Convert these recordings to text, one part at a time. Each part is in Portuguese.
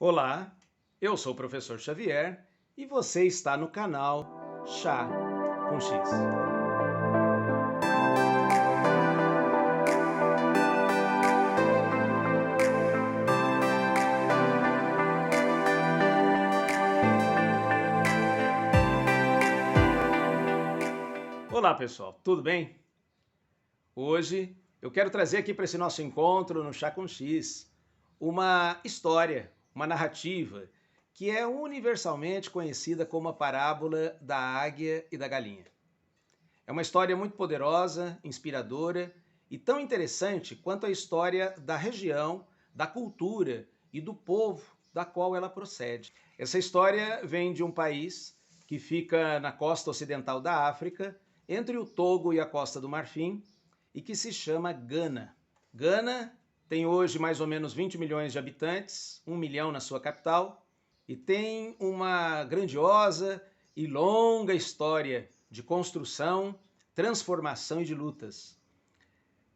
Olá, eu sou o professor Xavier e você está no canal Chá com X. Olá pessoal, tudo bem? Hoje eu quero trazer aqui para esse nosso encontro no Chá com X uma história, uma narrativa que é universalmente conhecida como a parábola da águia e da galinha. É uma história muito poderosa, inspiradora e tão interessante quanto a história da região, da cultura e do povo da qual ela procede. Essa história vem de um país que fica na costa ocidental da África, entre o Togo e a Costa do Marfim, e que se chama Gana. Gana tem hoje mais ou menos 20 milhões de habitantes, 1 milhão na sua capital, e tem uma grandiosa e longa história de construção, transformação e de lutas.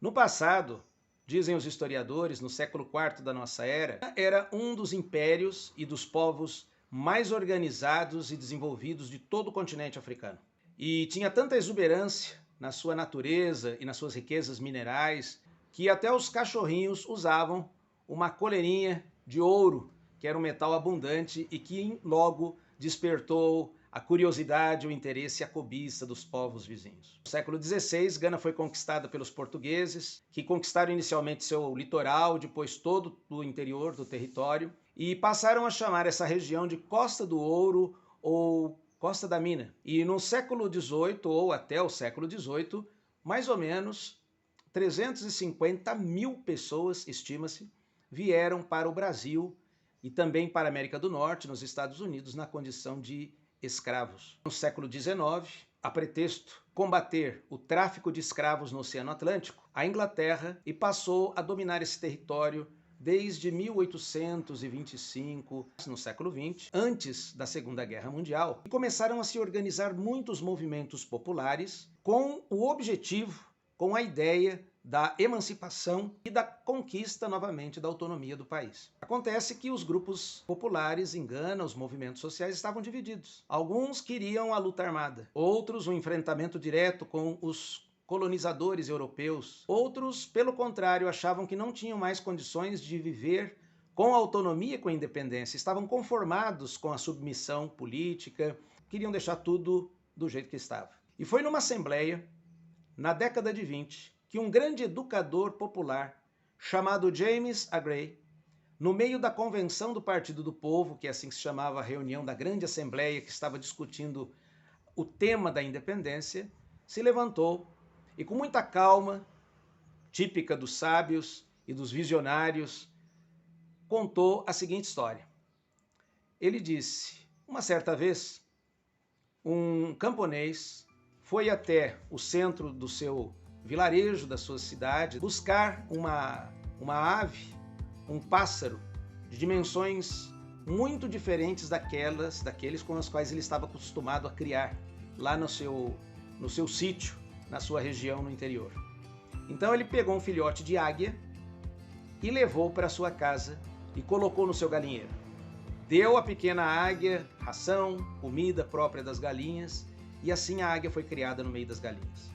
No passado, dizem os historiadores, no século IV da nossa era um dos impérios e dos povos mais organizados e desenvolvidos de todo o continente africano. E tinha tanta exuberância na sua natureza e nas suas riquezas minerais que até os cachorrinhos usavam uma coleirinha de ouro, que era um metal abundante e que logo despertou a curiosidade, o interesse e a cobiça dos povos vizinhos. No século XVI, Gana foi conquistada pelos portugueses, que conquistaram inicialmente seu litoral, depois todo o interior do território, e passaram a chamar essa região de Costa do Ouro ou Costa da Mina. E no século XVIII, ou até o século XVIII, mais ou menos 350 mil pessoas, estima-se, vieram para o Brasil e também para a América do Norte, nos Estados Unidos, na condição de escravos. No século XIX, a pretexto combater o tráfico de escravos no Oceano Atlântico, a Inglaterra passou a dominar esse território desde 1825, no século XX, antes da Segunda Guerra Mundial, e começaram a se organizar muitos movimentos populares com o objetivo, com a ideia da emancipação e da conquista novamente da autonomia do país. Acontece que os grupos populares em Gana, os movimentos sociais, estavam divididos. Alguns queriam a luta armada, outros o enfrentamento direto com os colonizadores europeus. Outros, pelo contrário, achavam que não tinham mais condições de viver com autonomia e com independência, estavam conformados com a submissão política, queriam deixar tudo do jeito que estava. E foi numa assembleia, na década de 20, que um grande educador popular, chamado James A. Gray, no meio da convenção do Partido do Povo, que é assim que se chamava a reunião da grande assembleia que estava discutindo o tema da independência, se levantou e com muita calma, típica dos sábios e dos visionários, contou a seguinte história. Ele disse, uma certa vez, um camponês foi até o centro do seu vilarejo, da sua cidade, buscar uma ave, um pássaro de dimensões muito diferentes daqueles com os quais ele estava acostumado a criar lá no seu sítio, na sua região no interior. Então ele pegou um filhote de águia e levou para sua casa e colocou no seu galinheiro. Deu à pequena águia ração, comida própria das galinhas, e assim a águia foi criada no meio das galinhas.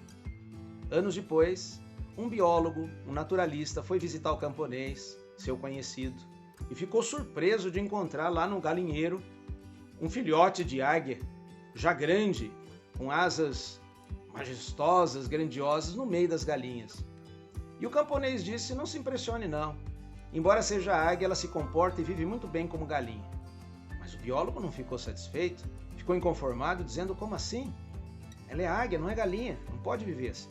Anos depois, um biólogo, um naturalista, foi visitar o camponês, seu conhecido, e ficou surpreso de encontrar lá no galinheiro um filhote de águia, já grande, com asas majestosas, grandiosas, no meio das galinhas. E o camponês disse, não se impressione não, embora seja águia, ela se comporta e vive muito bem como galinha. Mas o biólogo não ficou satisfeito, ficou inconformado, dizendo, como assim? Ela é águia, não é galinha, não pode viver assim.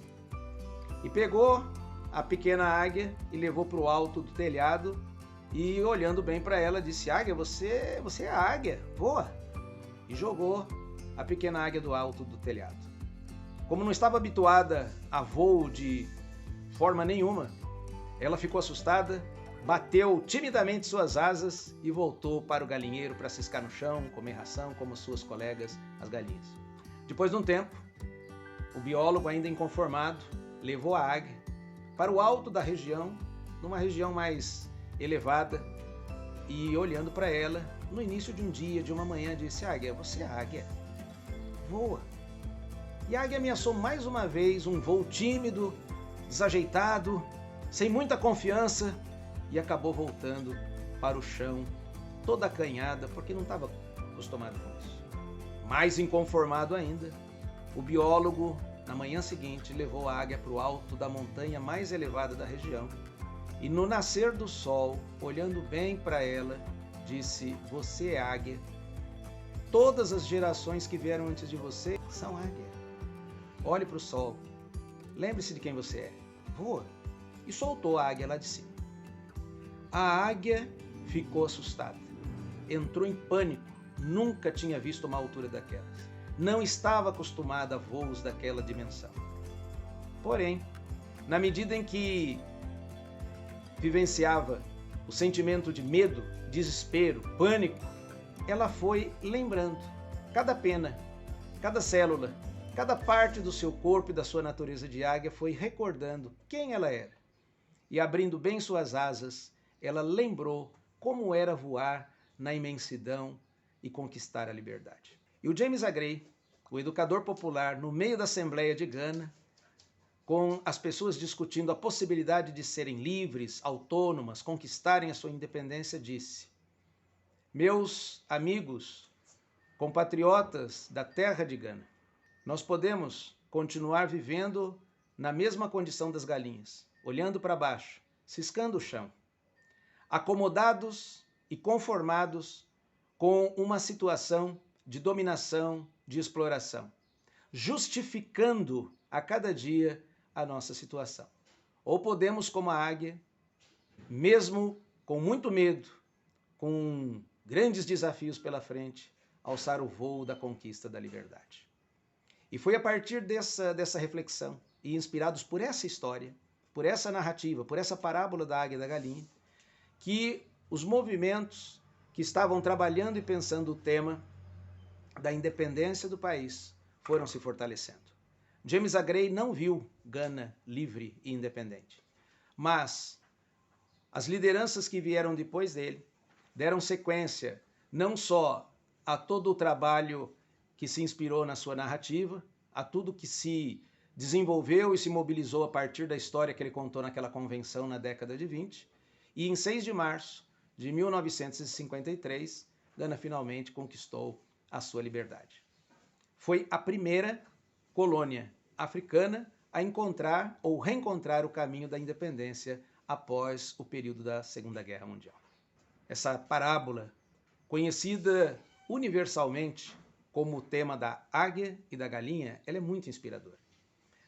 E pegou a pequena águia e levou para o alto do telhado e, olhando bem para ela, disse, águia, você é águia, voa. E jogou a pequena águia do alto do telhado. Como não estava habituada a voo de forma nenhuma, ela ficou assustada, bateu timidamente suas asas e voltou para o galinheiro para ciscar no chão, comer ração, como suas colegas, as galinhas. Depois de um tempo, o biólogo, ainda inconformado, levou a águia para o alto da região, numa região mais elevada, e olhando para ela, no início de um dia, de uma manhã, disse: Águia, você é águia, voa. E a águia ameaçou mais uma vez um voo tímido, desajeitado, sem muita confiança, e acabou voltando para o chão, toda acanhada, porque não estava acostumado com isso. Mais inconformado ainda, o biólogo, na manhã seguinte, levou a águia para o alto da montanha mais elevada da região e, no nascer do sol, olhando bem para ela, disse: você é águia. Todas as gerações que vieram antes de você são águia. Olhe para o sol, lembre-se de quem você é, voa. E soltou a águia lá de cima. A águia ficou assustada, entrou em pânico, nunca tinha visto uma altura daquelas. Não estava acostumada a voos daquela dimensão. Porém, na medida em que vivenciava o sentimento de medo, desespero, pânico, ela foi lembrando cada pena, cada célula, cada parte do seu corpo e da sua natureza de águia foi recordando quem ela era. E abrindo bem suas asas, ela lembrou como era voar na imensidão e conquistar a liberdade. E o James A. Gray, o educador popular, no meio da Assembleia de Gana, com as pessoas discutindo a possibilidade de serem livres, autônomas, conquistarem a sua independência, disse: meus amigos, compatriotas da terra de Gana, nós podemos continuar vivendo na mesma condição das galinhas, olhando para baixo, ciscando o chão, acomodados e conformados com uma situação de dominação, de exploração, justificando a cada dia a nossa situação. Ou podemos, como a águia, mesmo com muito medo, com grandes desafios pela frente, alçar o voo da conquista da liberdade. E foi a partir dessa reflexão, e inspirados por essa história, por essa narrativa, por essa parábola da águia e da galinha, que os movimentos que estavam trabalhando e pensando o tema da independência do país foram se fortalecendo. James A. Gray não viu Gana livre e independente, mas as lideranças que vieram depois dele deram sequência não só a todo o trabalho que se inspirou na sua narrativa, a tudo que se desenvolveu e se mobilizou a partir da história que ele contou naquela convenção na década de 20, e em 6 de março de 1953, Gana finalmente conquistou a sua liberdade. Foi a primeira colônia africana a encontrar ou reencontrar o caminho da independência após o período da Segunda Guerra Mundial. Essa parábola, conhecida universalmente como o tema da águia e da galinha, ela é muito inspiradora,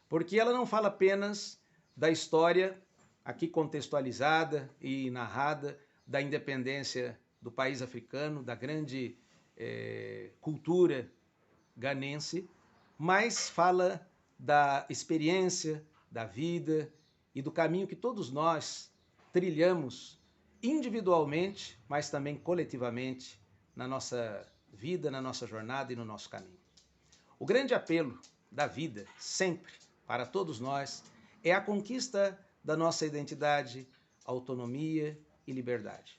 porque ela não fala apenas da história aqui contextualizada e narrada da independência do país africano, da grande cultura ganense, mas fala da experiência, da vida e do caminho que todos nós trilhamos individualmente, mas também coletivamente na nossa vida, na nossa jornada e no nosso caminho. O grande apelo da vida, sempre, para todos nós, é a conquista da nossa identidade, autonomia e liberdade.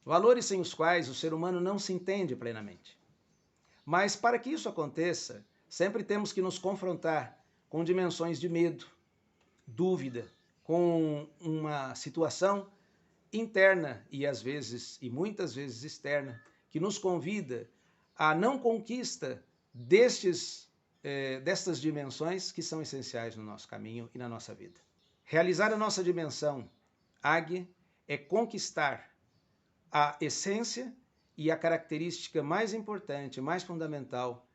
Valores sem os quais o ser humano não se entende plenamente. Mas para que isso aconteça, sempre temos que nos confrontar com dimensões de medo, dúvida, com uma situação interna e às vezes, e muitas vezes externa, que nos convida à não conquista destas dimensões que são essenciais no nosso caminho e na nossa vida. Realizar a nossa dimensão águia é conquistar a essência e a característica mais importante, mais fundamental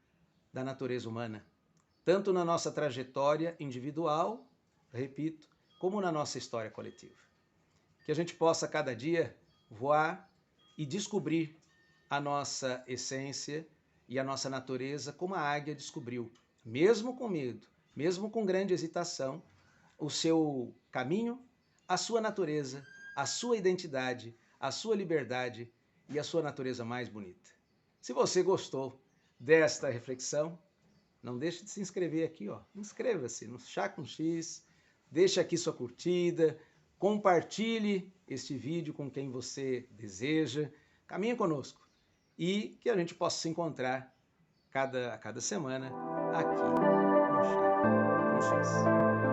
da natureza humana, tanto na nossa trajetória individual, repito, como na nossa história coletiva. Que a gente possa cada dia voar e descobrir a nossa essência e a nossa natureza como a águia descobriu, mesmo com medo, mesmo com grande hesitação, o seu caminho, a sua natureza, a sua identidade, a sua liberdade e a sua natureza mais bonita. Se você gostou desta reflexão, não deixe de se inscrever aqui, ó. Inscreva-se no Chá com X, deixe aqui sua curtida, compartilhe este vídeo com quem você deseja caminhe conosco e que a gente possa se encontrar a cada semana aqui no Chá com X.